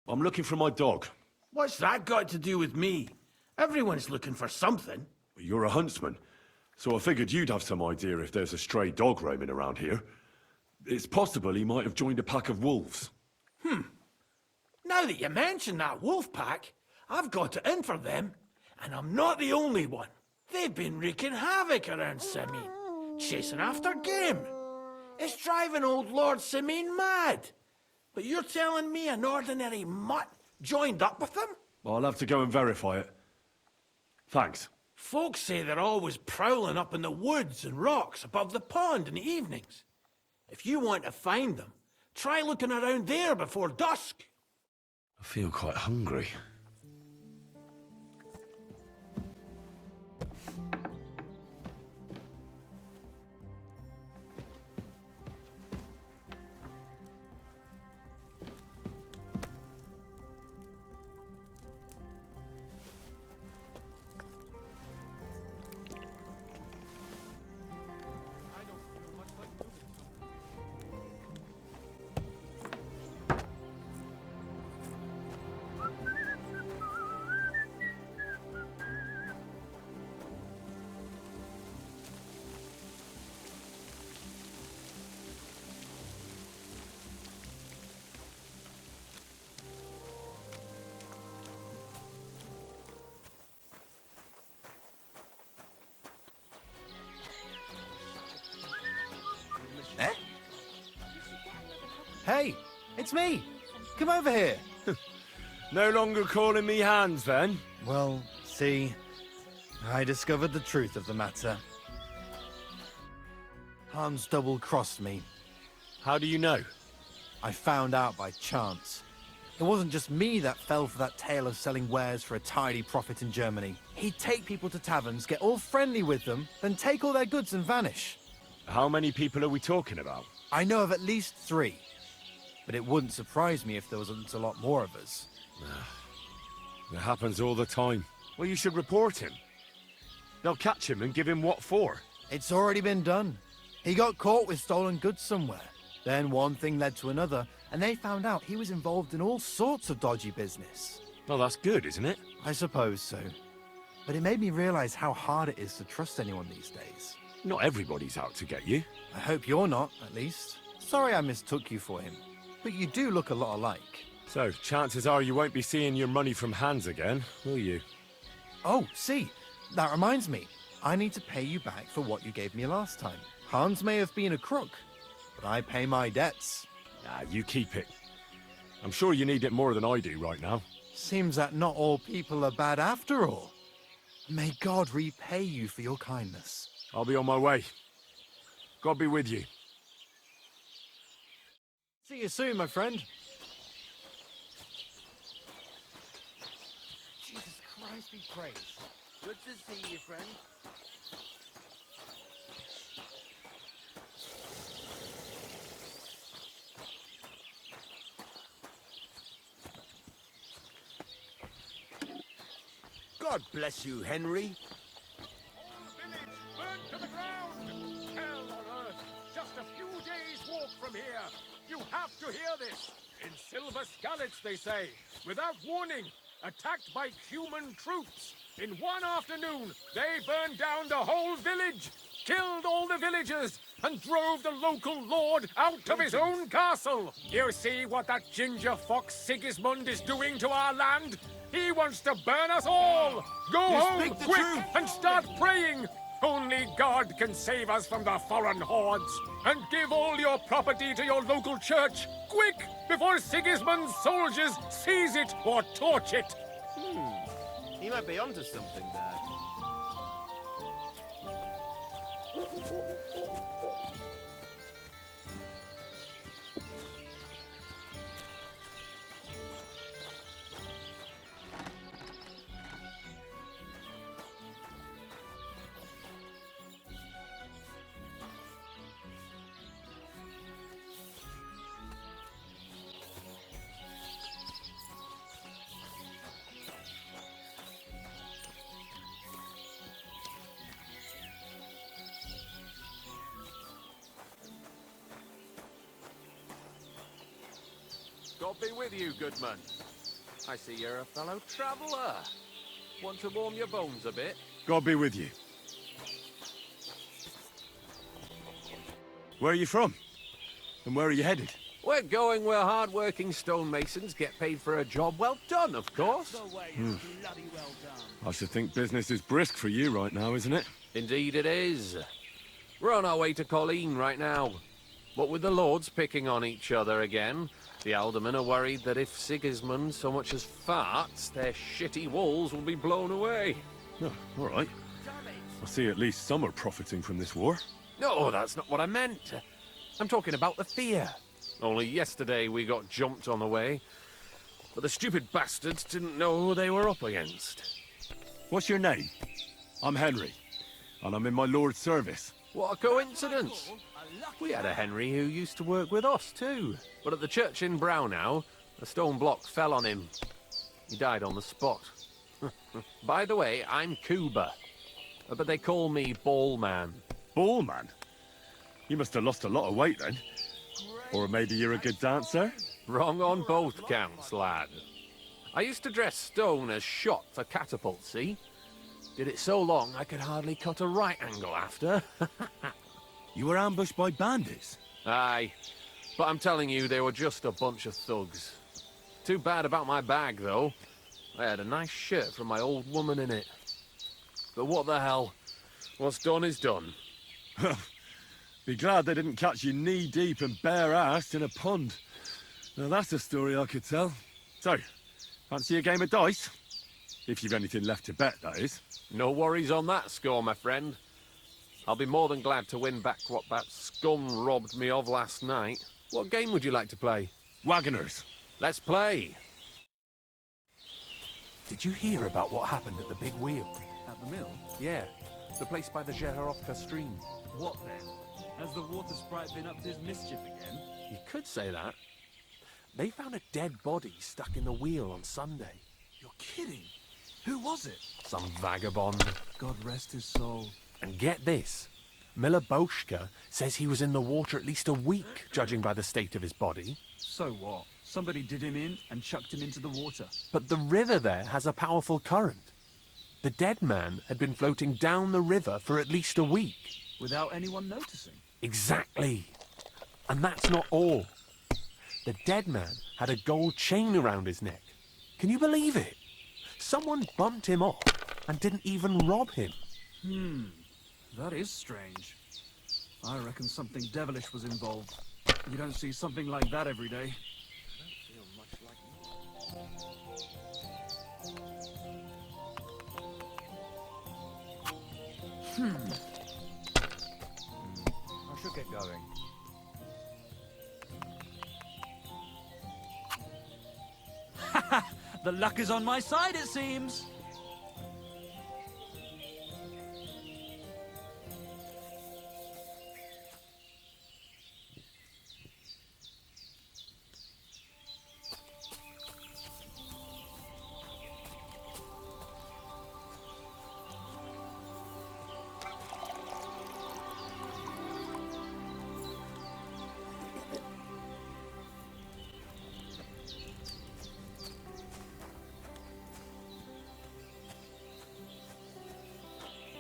I'm looking for my dog. What's that got to do with me? Everyone's looking for something. You're a huntsman, so I figured you'd have some idea if there's a stray dog roaming around here. It's possible he might have joined a pack of wolves. Now that you mention that wolf pack, I've got it in for them, and I'm not the only one. They've been wreaking havoc around Simine, chasing after game. It's driving old Lord Simine mad. But you're telling me an ordinary mutt joined up with them? I'll have to go and verify it. Thanks. Folks say they're always prowling up in the woods and rocks above the pond in the evenings. If you want to find them, try looking around there before dusk. I feel quite hungry. Eh? Hey, it's me. Come over here. No longer calling me Hans, then? Well, see, I discovered the truth of the matter. Hans double-crossed me. How do you know? I found out by chance. It wasn't just me that fell for that tale of selling wares for a tidy profit in Germany. He'd take people to taverns, get all friendly with them, then take all their goods and vanish. How many people are we talking about? I know of at least 3. But it wouldn't surprise me if there wasn't a lot more of us. It happens all the time. Well, you should report him. They'll catch him and give him what for. It's already been done. He got caught with stolen goods somewhere. Then one thing led to another, and they found out he was involved in all sorts of dodgy business. Well, that's good, isn't it? I suppose so. But it made me realize how hard it is to trust anyone these days. Not everybody's out to get you. I hope you're not, at least. Sorry I mistook you for him. But you do look a lot alike. So, chances are you won't be seeing your money from Hans again, will you? Oh, see, that reminds me. I need to pay you back for what you gave me last time. Hans may have been a crook, but I pay my debts. Nah, you keep it. I'm sure you need it more than I do right now. Seems that not all people are bad after all. May God repay you for your kindness. I'll be on my way. God be with you. See you soon, my friend. Jesus Christ be praised. Good to see you, friend. God bless you, Henry. Whole village burnt to the ground! Hell on earth! Just a few days' walk from here! You have to hear this! In silver skallets, they say, without warning, attacked by human troops. In one afternoon, they burned down the whole village, killed all the villagers, and drove the local lord out of his own castle. You see what that ginger fox Sigismund is doing to our land? He wants to burn us all! Go home, quick, and start praying! Only God can save us from the foreign hordes. And give all your property to your local church, quick, before Sigismund's soldiers seize it or torch it. He might be onto something there. God be with you, good man. I see you're a fellow traveler. Want to warm your bones a bit? God be with you. Where are you from? And where are you headed? We're going where hard-working stonemasons get paid for a job well done, of course. I should think business is brisk for you right now, isn't it? Indeed it is. We're on our way to Colleen right now. But with the lords picking on each other again, the aldermen are worried that if Sigismund so much as farts, their shitty walls will be blown away. Oh, all right. I see at least some are profiting from this war. No, that's not what I meant. I'm talking about the fear. Only yesterday we got jumped on the way. But the stupid bastards didn't know who they were up against. What's your name? I'm Henry, and I'm in my lord's service. What a coincidence. We had a Henry who used to work with us too. But at the church in Brownhow, a stone block fell on him. He died on the spot. By the way, I'm Cuba. But they call me Ballman. Ballman? You must have lost a lot of weight then. Or maybe you're a good dancer? Wrong on both counts, lad. I used to dress stone as shot for catapults, see? Did it so long I could hardly cut a right angle after. You were ambushed by bandits? Aye, but I'm telling you, they were just a bunch of thugs. Too bad about my bag, though. I had a nice shirt from my old woman in it. But what the hell? What's done is done. Be glad they didn't catch you knee-deep and bare-assed in a pond. Now that's a story I could tell. So, fancy a game of dice? If you've anything left to bet, that is. No worries on that score, my friend. I'll be more than glad to win back what that scum robbed me of last night. What game would you like to play? Wagoners. Let's play. Did you hear about what happened at the big wheel? At the mill? Yeah, the place by the Jeherovka stream. What then? Has the water sprite been up to his mischief again? You could say that. They found a dead body stuck in the wheel on Sunday. You're kidding. Who was it? Some vagabond. God rest his soul. And get this. Miller Boschka says he was in the water at least a week, judging by the state of his body. So what? Somebody did him in and chucked him into the water. But the river there has a powerful current. The dead man had been floating down the river for at least a week. Without anyone noticing? Exactly. And that's not all. The dead man had a gold chain around his neck. Can you believe it? Someone bumped him off and didn't even rob him. That is strange. I reckon something devilish was involved. You don't see something like that every day. I should get going. The luck is on my side, it seems.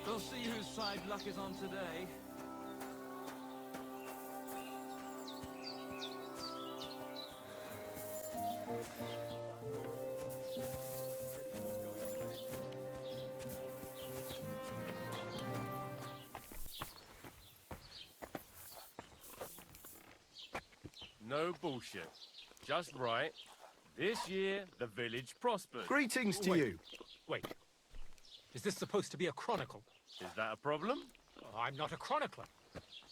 We'll see whose side luck is on today. No bullshit. Just right. This year, the village prospered. Greetings to you. Wait. Is this supposed to be a chronicle? Is that a problem? Oh, I'm not a chronicler.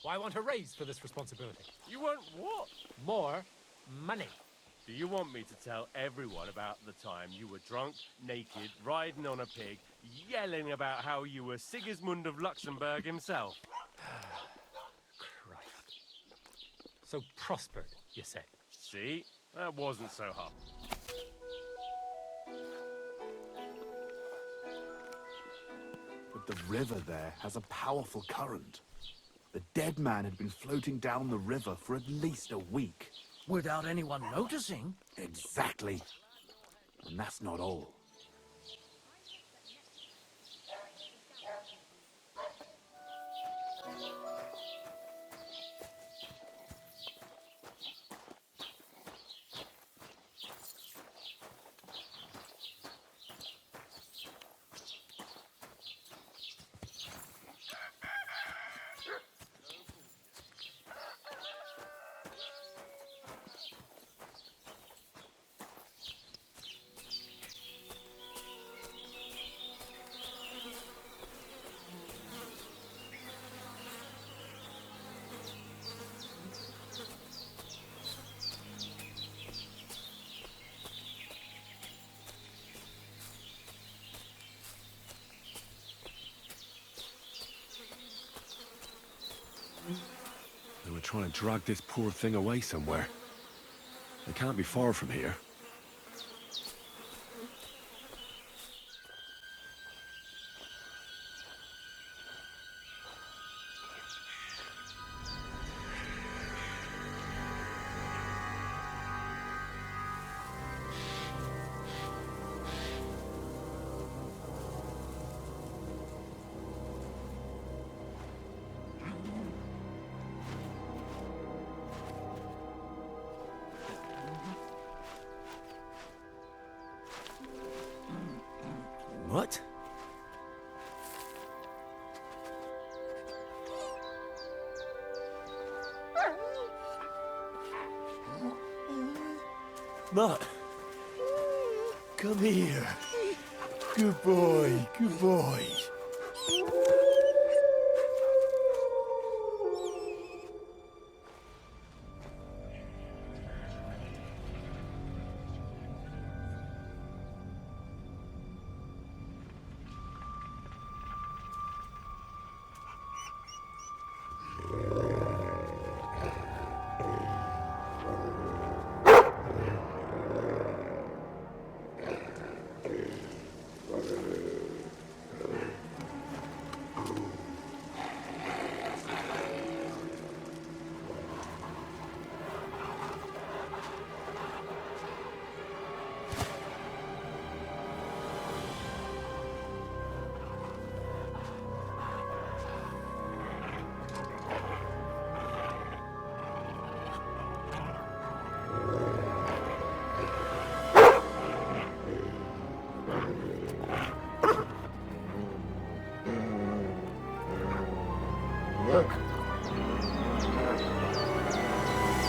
Why want a raise for this responsibility? You want what? More money. Do you want me to tell everyone about the time you were drunk, naked, riding on a pig, yelling about how you were Sigismund of Luxembourg himself? Christ. So prospered, you say? See? That wasn't so hard. But the river there has a powerful current. The dead man had been floating down the river for at least a week. Without anyone noticing? Exactly. And that's not all. They were trying to drag this poor thing away somewhere. They can't be far from here. What? Mutt, come here. Good boy, good boy.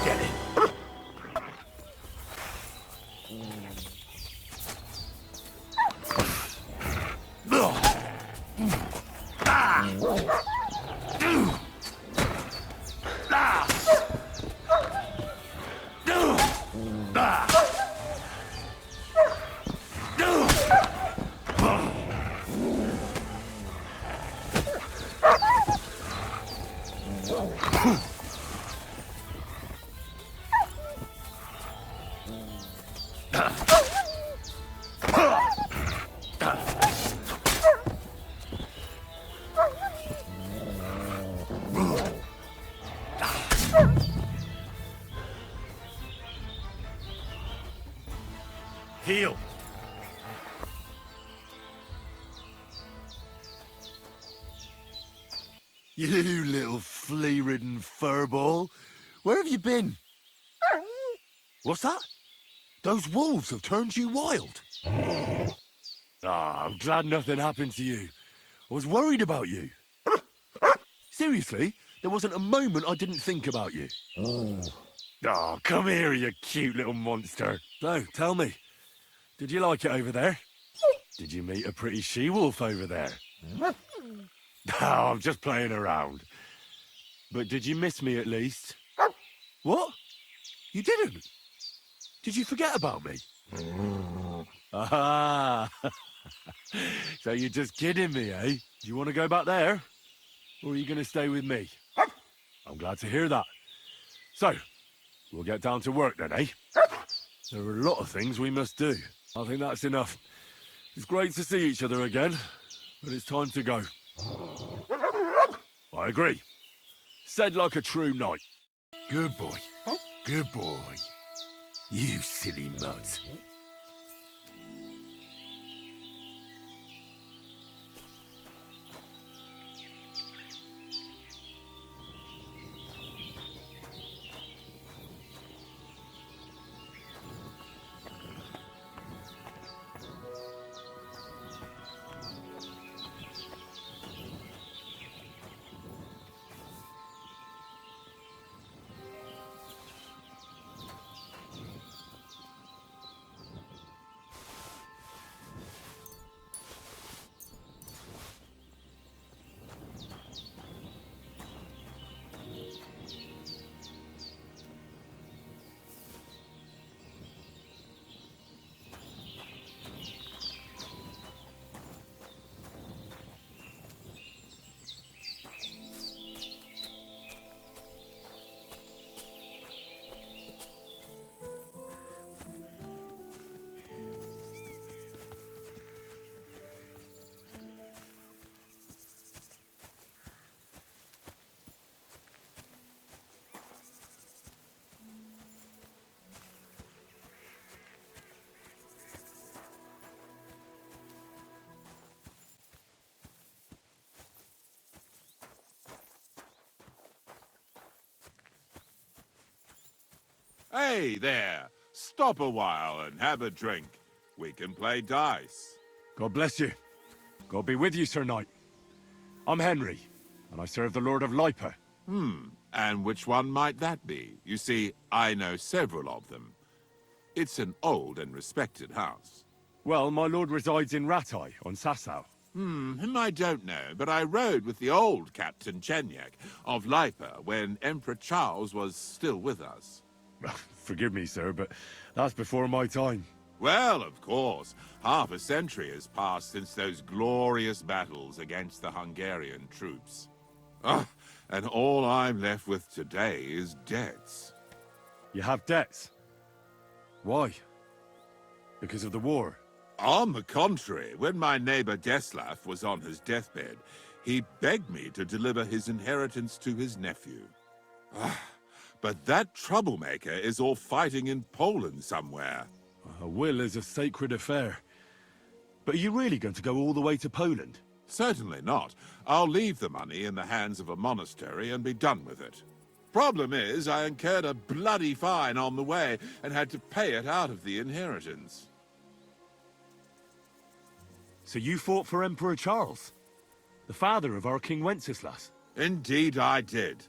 Get it. Heal. You little flea-ridden furball. Where have you been? What's that? Those wolves have turned you wild. I'm glad nothing happened to you. I was worried about you. Seriously, there wasn't a moment I didn't think about you. Come here, you cute little monster. So, tell me, did you like it over there? Did you meet a pretty she-wolf over there? I'm just playing around. But did you miss me at least? What? You didn't? Did you forget about me? Ah, so you're just kidding me, eh? Do you want to go back there? Or are you going to stay with me? I'm glad to hear that. So, we'll get down to work then, eh? There are a lot of things we must do. I think that's enough. It's great to see each other again, but it's time to go. I agree. Said like a true knight. Good boy. Good boy. You silly mutt. Hey there! Stop a while and have a drink. We can play dice. God bless you. God be with you, Sir Knight. I'm Henry, and I serve the Lord of Lipa. And which one might that be? You see, I know several of them. It's an old and respected house. Well, my lord resides in Ratai, on Sasau. Him I don't know, but I rode with the old Captain Chenyak of Lipa when Emperor Charles was still with us. Forgive me, sir, but that's before my time. Well, of course. Half a century has passed since those glorious battles against the Hungarian troops. Ah, and all I'm left with today is debts. You have debts? Why? Because of the war? On the contrary, when my neighbor Deslav was on his deathbed, he begged me to deliver his inheritance to his nephew. But that troublemaker is all fighting in Poland somewhere. A will is a sacred affair. But are you really going to go all the way to Poland? Certainly not. I'll leave the money in the hands of a monastery and be done with it. Problem is, I incurred a bloody fine on the way and had to pay it out of the inheritance. So you fought for Emperor Charles? The father of our King Wenceslas? Indeed I did.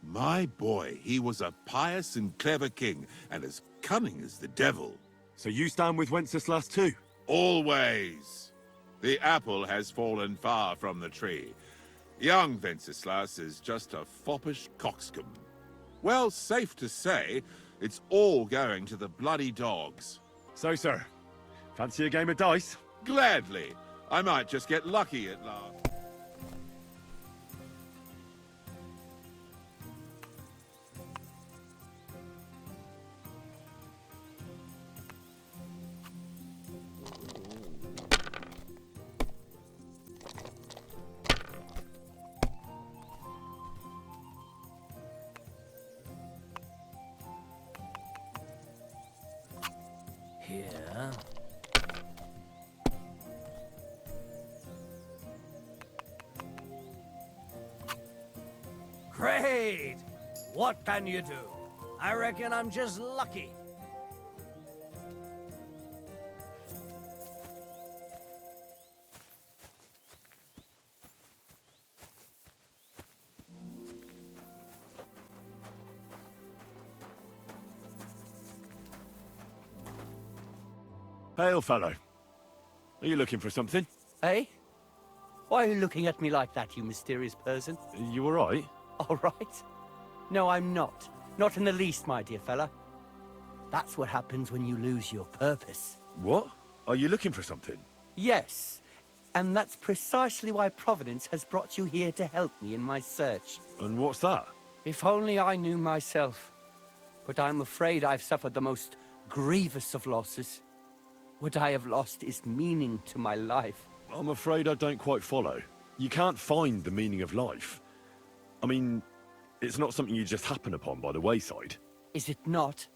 My boy, he was a pious and clever king, and as cunning as the devil. So you stand with Wenceslas too? Always. The apple has fallen far from the tree. Young Wenceslas is just a foppish coxcomb. Well, safe to say, it's all going to the bloody dogs. So, sir, fancy a game of dice? Gladly. I might just get lucky at last. Here. Great! What can you do? I reckon I'm just lucky. Hail, fellow. Are you looking for something? Eh? Why are you looking at me like that, you mysterious person? You all right? All right. No, I'm not. Not in the least, my dear fella. That's what happens when you lose your purpose. What? Are you looking for something? Yes. And that's precisely why Providence has brought you here to help me in my search. And what's that? If only I knew myself. But I'm afraid I've suffered the most grievous of losses. What I have lost is meaning to my life. I'm afraid I don't quite follow. You can't find the meaning of life. I mean, it's not something you just happen upon by the wayside. Is it not?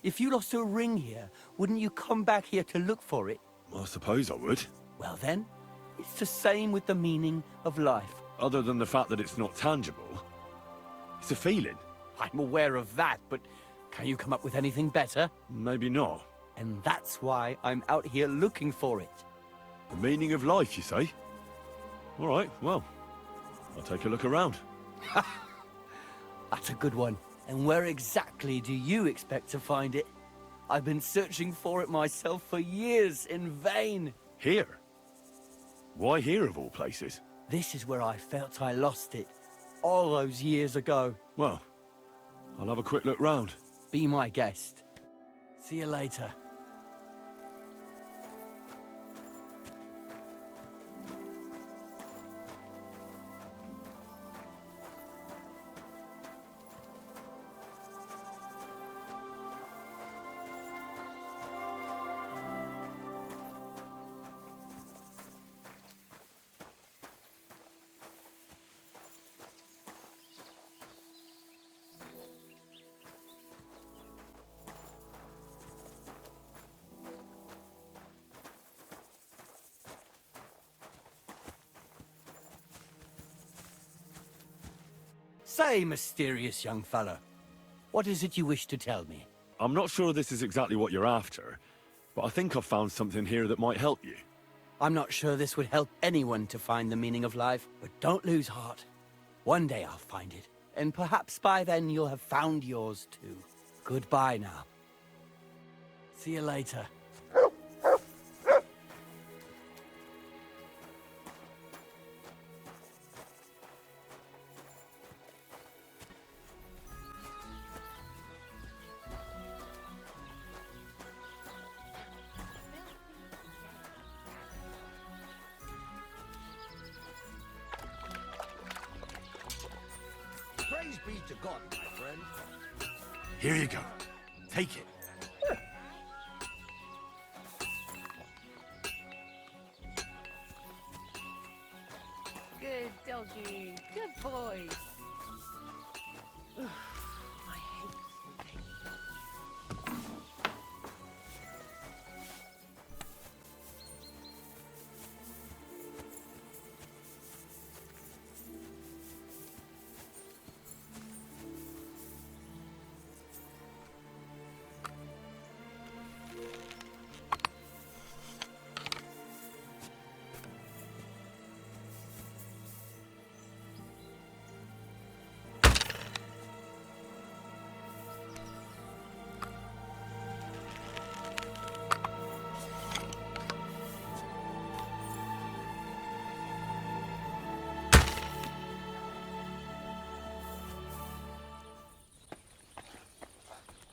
If you lost a ring here, wouldn't you come back here to look for it? I suppose I would. Well then, it's the same with the meaning of life. Other than the fact that it's not tangible. It's a feeling. I'm aware of that, but can you come up with anything better? Maybe not. And that's why I'm out here looking for it. The meaning of life, you say? All right, well, I'll take a look around. That's a good one. And where exactly do you expect to find it? I've been searching for it myself for years in vain. Here? Why here of all places? This is where I felt I lost it, all those years ago. Well, I'll have a quick look round. Be my guest. See you later. Say, mysterious young fellow, what is it you wish to tell me? I'm not sure this is exactly what you're after, but I think I've found something here that might help you. I'm not sure this would help anyone to find the meaning of life, but don't lose heart. One day I'll find it, and perhaps by then you'll have found yours too. Goodbye now. See you later. Praise be to God, my friend. Here you go. Take it. Good doggy. Good boy. My head.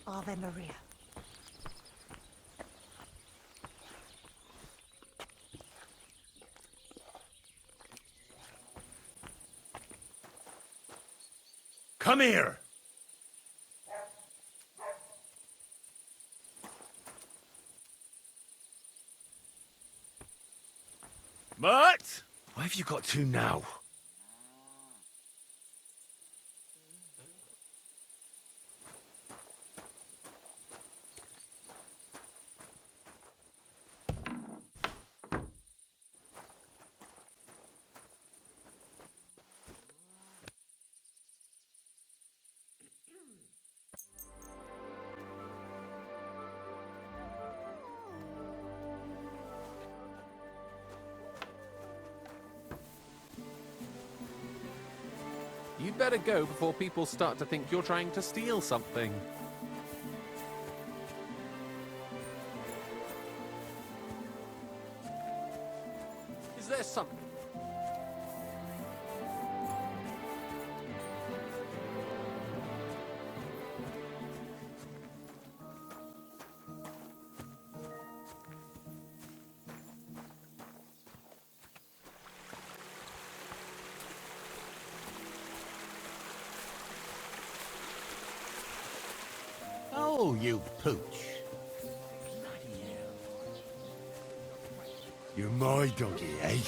Ave Maria. Come here! Mutt! Why have you got to now? You'd better go before people start to think you're trying to steal something. Is there something? Oh, you pooch. You're my doggy, eh?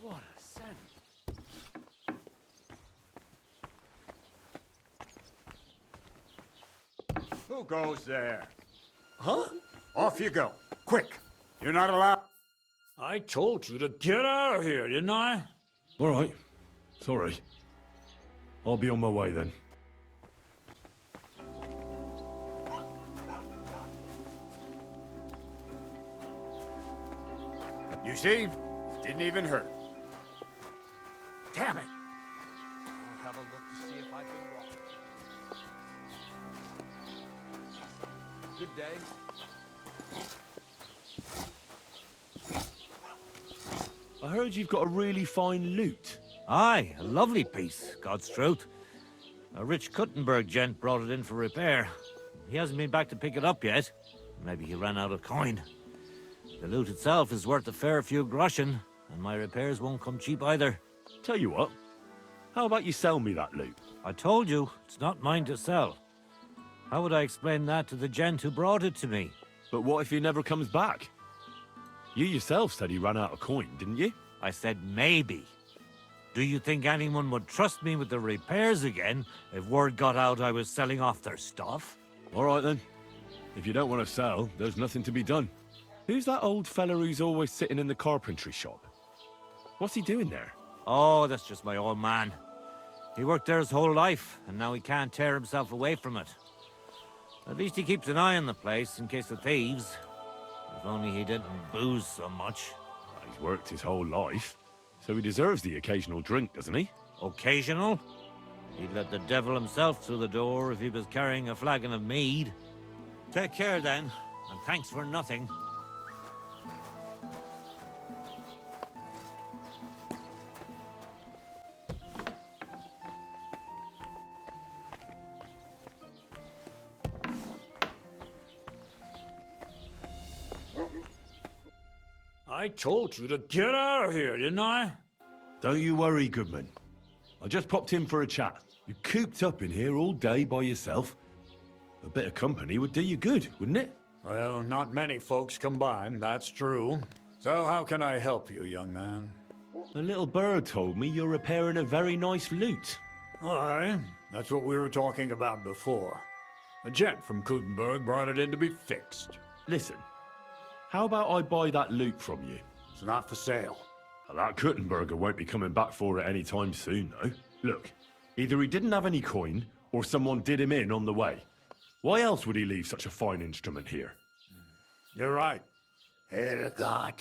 What a scent. Who goes there? Huh? Off you go. Quick. You're not allowed. I told you to get out of here, didn't I? All right. Sorry. I'll be on my way then. You see? Didn't even hurt. Damn it. I'll have a look to see if I've been wrong. Good day. I heard you've got a really fine loot. Aye, a lovely piece, God's truth. A rich Kuttenberg gent brought it in for repair. He hasn't been back to pick it up yet. Maybe he ran out of coin. The loot itself is worth a fair few groschen, and my repairs won't come cheap either. Tell you what, how about you sell me that loot? I told you, it's not mine to sell. How would I explain that to the gent who brought it to me? But what if he never comes back? You yourself said he ran out of coin, didn't you? I said maybe. Do you think anyone would trust me with the repairs again if word got out I was selling off their stuff? All right then. If you don't want to sell, there's nothing to be done. Who's that old fella who's always sitting in the carpentry shop? What's he doing there? Oh, that's just my old man. He worked there his whole life, and now he can't tear himself away from it. At least he keeps an eye on the place in case of thieves. If only he didn't booze so much. He's worked his whole life, so he deserves the occasional drink, doesn't he? Occasional? He'd let the devil himself through the door if he was carrying a flagon of mead. Take care then, and thanks for nothing. I told you to get out of here, didn't I? Don't you worry, Goodman. I just popped in for a chat. You're cooped up in here all day by yourself. A bit of company would do you good, wouldn't it? Well, not many folks combined, that's true. So how can I help you, young man? A little bird told me you're repairing a very nice lute. Aye, that's what we were talking about before. A gent from Kutenberg brought it in to be fixed. Listen, how about I buy that lute from you? It's not for sale. Well, that Kuttenberger won't be coming back for it any time soon, though. Look, either he didn't have any coin, or someone did him in on the way. Why else would he leave such a fine instrument here? You're right. Hey, God.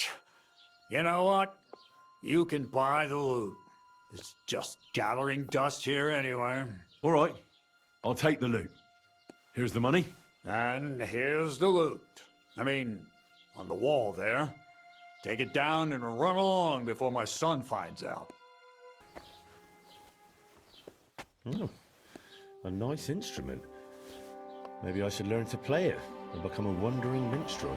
You know what? You can buy the loot. It's just gathering dust here anyway. All right, I'll take the loot. Here's the money. And here's the loot. I mean, on the wall there. Take it down and run along before my son finds out. Oh, a nice instrument. Maybe I should learn to play it and become a wandering minstrel.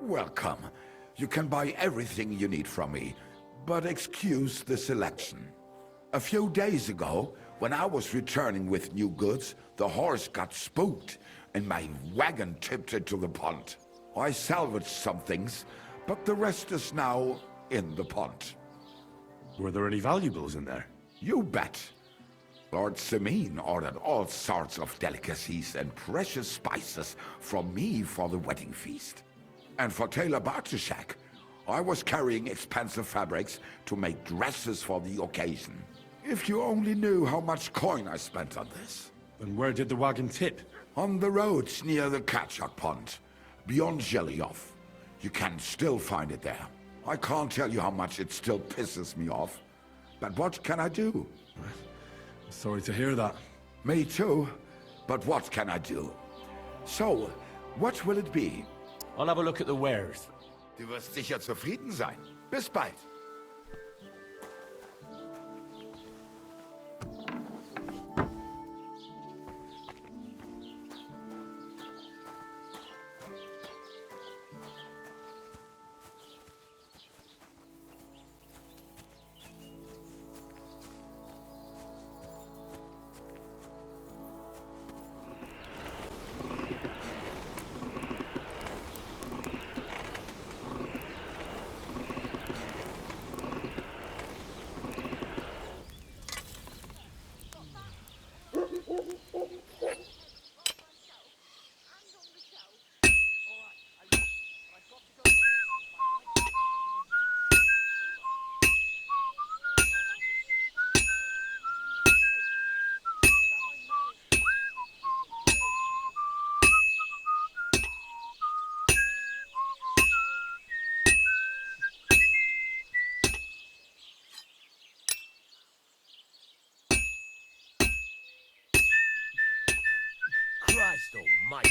Welcome. You can buy everything you need from me, but excuse the selection. A few days ago, when I was returning with new goods, the horse got spooked and my wagon tipped into the pond. I salvaged some things, but the rest is now in the pond. Were there any valuables in there? You bet. Lord Semin ordered all sorts of delicacies and precious spices from me for the wedding feast. And for Taylor Bartishak, I was carrying expensive fabrics to make dresses for the occasion. If you only knew how much coin I spent on this. And where did the wagon tip? On the roads near the Katchak Pond, beyond Zhelyov. You can still find it there. I can't tell you how much it still pisses me off. But what can I do? Sorry to hear that. Me too. But what can I do? So, what will it be? I'll have a look at the wares. Du wirst sicher zufrieden sein. Bis bald. Christ almighty.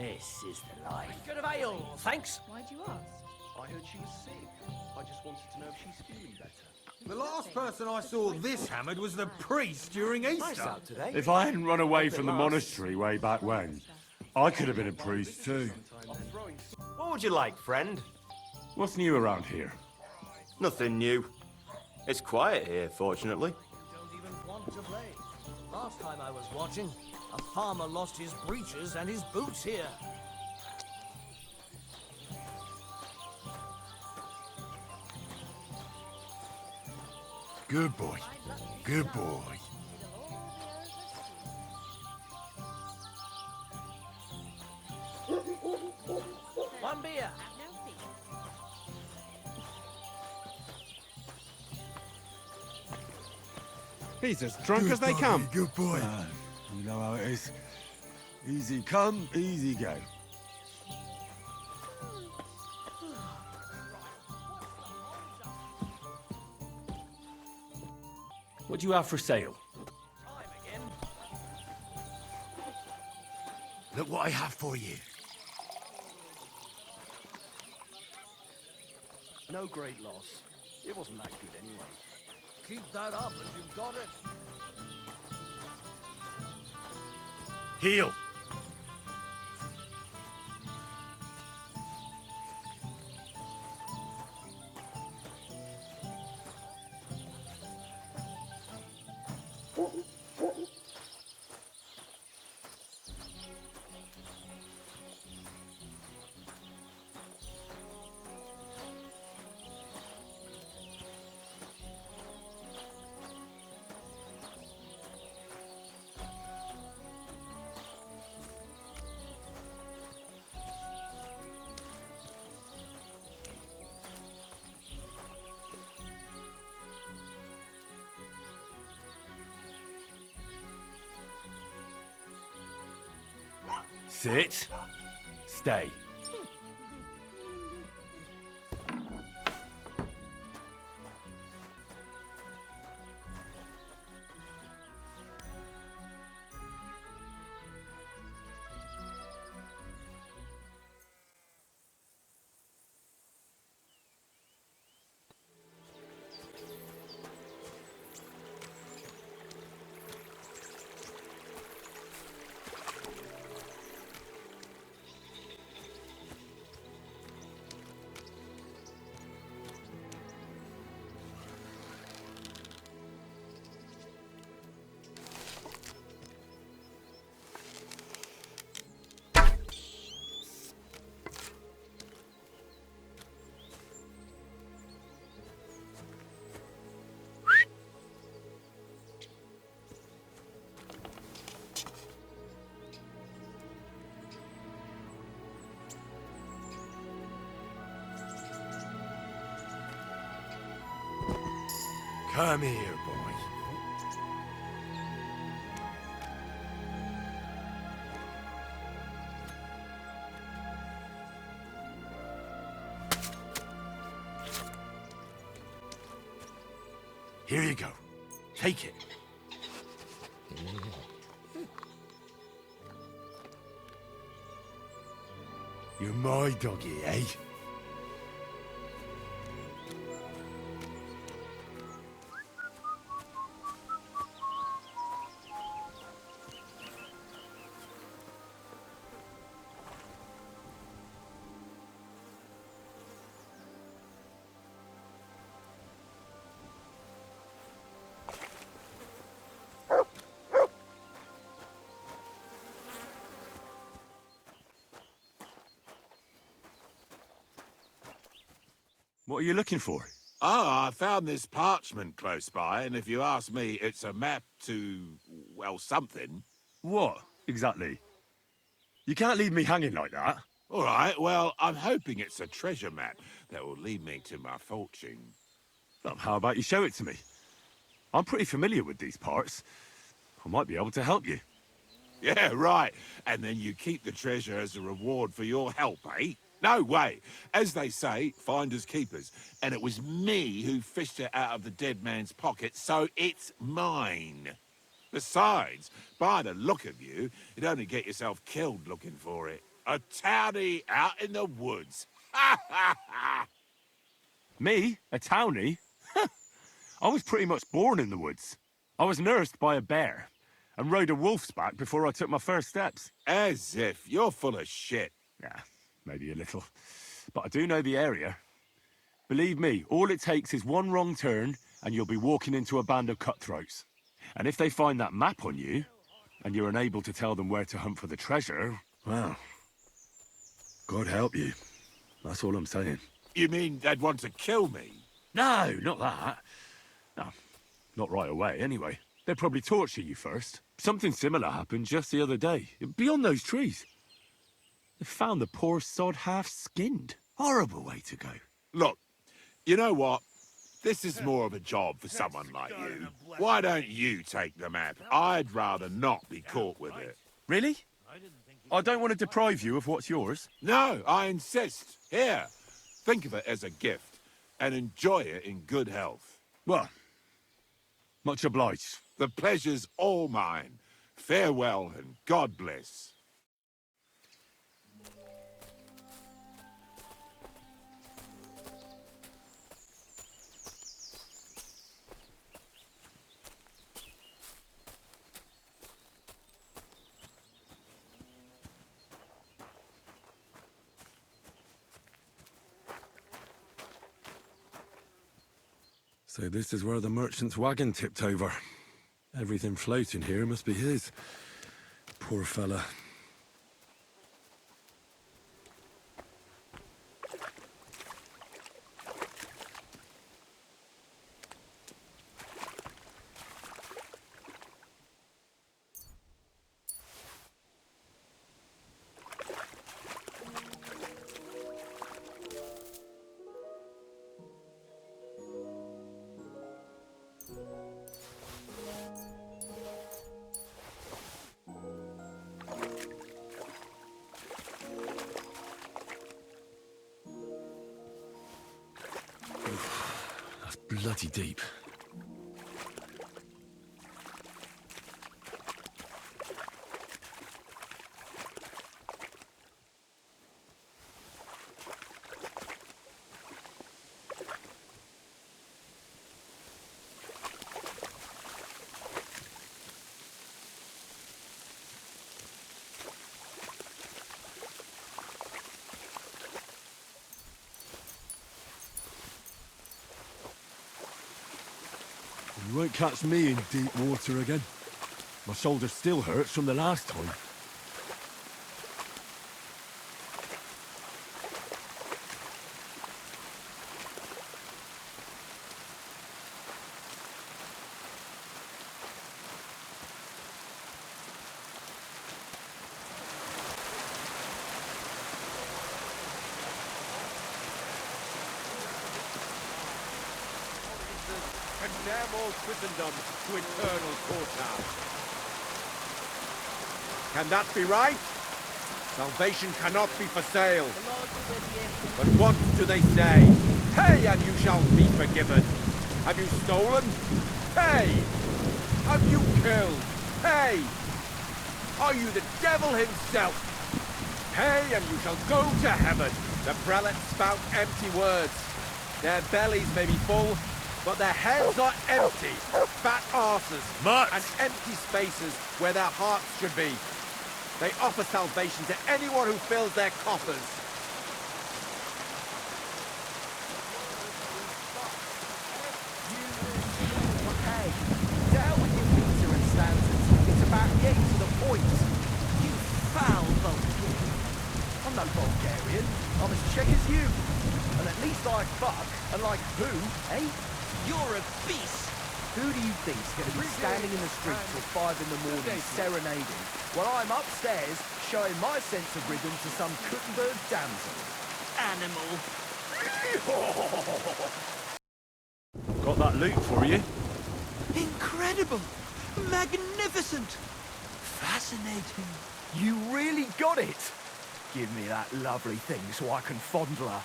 This is the life. Good of ale, thanks. Why'd you ask? I heard she was sick. I just wanted to know if she's feeling better. The last person I saw this hammered was the priest during Easter. If I hadn't run away from the monastery way back when, I could have been a priest too. What would you like, friend? What's new around here? Nothing new. It's quiet here, fortunately. Don't even want to play. Last time I was watching, a farmer lost his breeches and his boots here. Good boy. Good boy. One beer. He's as drunk as they come. Good boy. You know how it is. Easy come, easy go. What do you have for sale? Look what I have for you. No great loss. It wasn't that good anyway. Keep that up and you've got it. Heel. Sit. Stay. Come here, boy. Here you go. Take it. You're my doggy, eh? What are you looking for? Ah, I found this parchment close by, and if you ask me, it's a map to, well, something. What, exactly? You can't leave me hanging like that. All right, well, I'm hoping it's a treasure map that will lead me to my fortune. Well, how about you show it to me? I'm pretty familiar with these parts. I might be able to help you. Yeah, right. And then you keep the treasure as a reward for your help, eh? No way. As they say, finders keepers. And it was me who fished it out of the dead man's pocket, so it's mine. Besides, by the look of you, you'd only get yourself killed looking for it. A townie out in the woods. Ha ha ha! Me? A townie? I was pretty much born in the woods. I was nursed by a bear and rode a wolf's back before I took my first steps. As if you're full of shit. Yeah, maybe a little. But I do know the area. Believe me, all it takes is one wrong turn and you'll be walking into a band of cutthroats. And if they find that map on you, and you're unable to tell them where to hunt for the treasure, well, God help you. That's all I'm saying. You mean they'd want to kill me? No, not that. No, not right away, anyway. They'd probably torture you first. Something similar happened just the other day, beyond those trees. They found the poor sod half-skinned. Horrible way to go. Look, you know what? This is more of a job for someone like you. Why don't you take the map? I'd rather not be caught with it. Really? I don't want to deprive you of what's yours. No, I insist. Here, think of it as a gift, and enjoy it in good health. Well, much obliged. The pleasure's all mine. Farewell, and God bless. So this is where the merchant's wagon tipped over. Everything floating here must be his. Poor fella. That's bloody deep. You won't catch me in deep water again. My shoulder still hurts from the last time. Condemn all Christendom to eternal torture. Can that be right? Salvation cannot be for sale. But what do they say? Pay and you shall be forgiven. Have you stolen? Pay! Have you killed? Pay! Are you the devil himself? Pay and you shall go to heaven. The prelates spout empty words. Their bellies may be full, but their heads are empty. Fat arses and empty spaces where their hearts should be. They offer salvation to anyone who fills their coffers. Hey, down with your Peter and stanzas. It's about getting to the point. You foul Bulgarian. I'm no Bulgarian. I'm as Czech as you. And at least I fuck, and like who, eh? You're a beast! Who do you think's gonna be standing in the street till 5 in the morning serenading, while I'm upstairs showing my sense of rhythm to some Kuttenberg damsel? Animal! Got that loot for you. Incredible! Magnificent! Fascinating! You really got it! Give me that lovely thing so I can fondle her.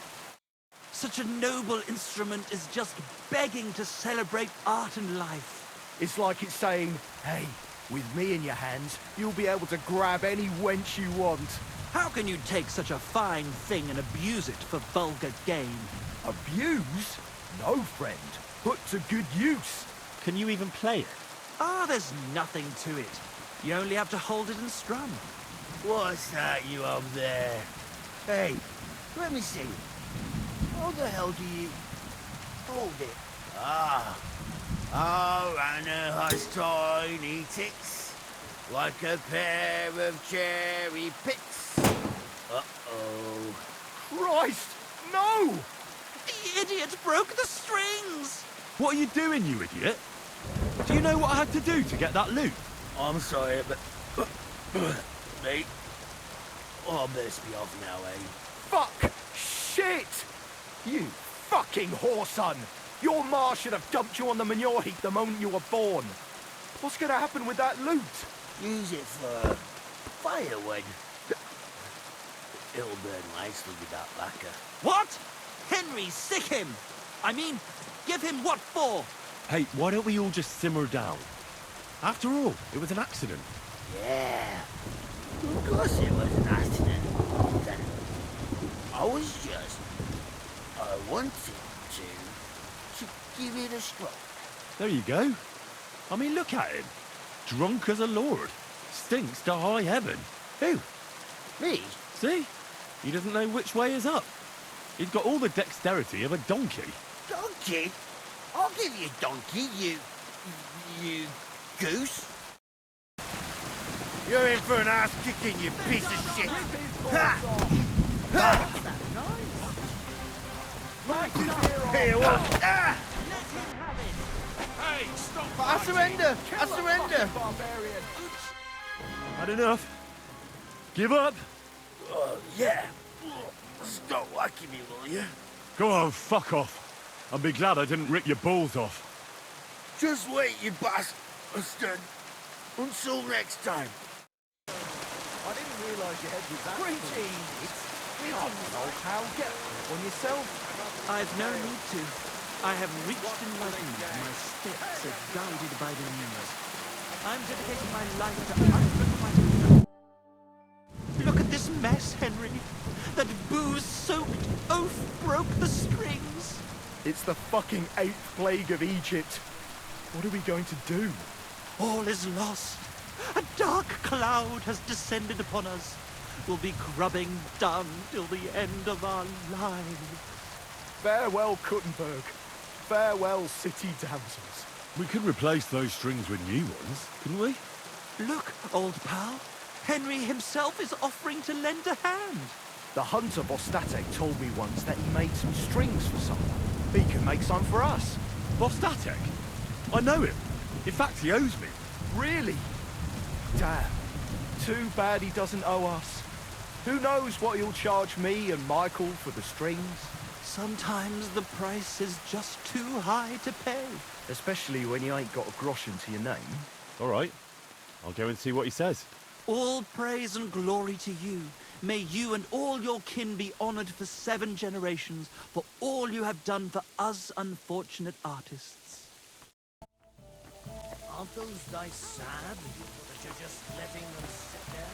Such a noble instrument is just begging to celebrate art and life. It's like it's saying, hey, with me in your hands, you'll be able to grab any wench you want. How can you take such a fine thing and abuse it for vulgar gain? Abuse? No, friend. Put to good use. Can you even play it? Ah, there's nothing to it. You only have to hold it and strum. What's that you up there? Hey, let me see. How the hell do you... hold it? Ah. Oh, Anna has tiny ticks, like a pair of cherry picks. Uh-oh. Christ! No! The idiot broke the strings! What are you doing, you idiot? Do you know what I had to do to get that loot? I'm sorry, but... mate, oh, I best be off now, eh? Fuck! Shit! You fucking whoreson! Your ma should have dumped you on the manure heap the moment you were born. What's gonna happen with that loot? Use it for firewood. It'll burn nicely with that lacquer. What? Henry, sick him! I mean, give him what for? Hey, why don't we all just simmer down? After all, it was an accident. Yeah, of course it was an accident. I wanted to give it a stroke. There you go. I mean, look at him. Drunk as a lord. Stinks to high heaven. Who? Me? See? He doesn't know which way is up. He's got all the dexterity of a donkey. Donkey? I'll give you donkey, you goose. You're in for an ass kicking, you piece of shit. Ha! Ha! Here, what? Ah! Hey, stop! I surrender! I surrender! Had enough. Give up. Yeah. Stop whacking me, will you? Go on, fuck off. I'll be glad I didn't rip your balls off. Just wait, you bastard. Until next time. I didn't realise your head was that Greetings! Greetings, old pal. Get on yourself. I've no need to. I have reached enlightenment. My steps are guided by the muse. I'm dedicating my life to unrequited. Look at this mess, Henry. That booze-soaked oaf broke the strings. It's the fucking 8th plague of Egypt. What are we going to do? All is lost. A dark cloud has descended upon us. We'll be grubbing dung till the end of our lives. Farewell, Kuttenberg. Farewell, city damsels. We could replace those strings with new ones, couldn't we? Look, old pal. Henry himself is offering to lend a hand. The hunter Bostatek told me once that he made some strings for someone. He can make some for us. Bostatek? I know him. In fact, he owes me. Really? Damn. Too bad he doesn't owe us. Who knows what he'll charge me and Michael for the strings? Sometimes the price is just too high to pay. Especially when you ain't got a groschen to your name. All right. I'll go and see what he says. All praise and glory to you. May you and all your kin be honored for 7 generations for all you have done for us unfortunate artists. Aren't those dice sad that you're just letting them sit there?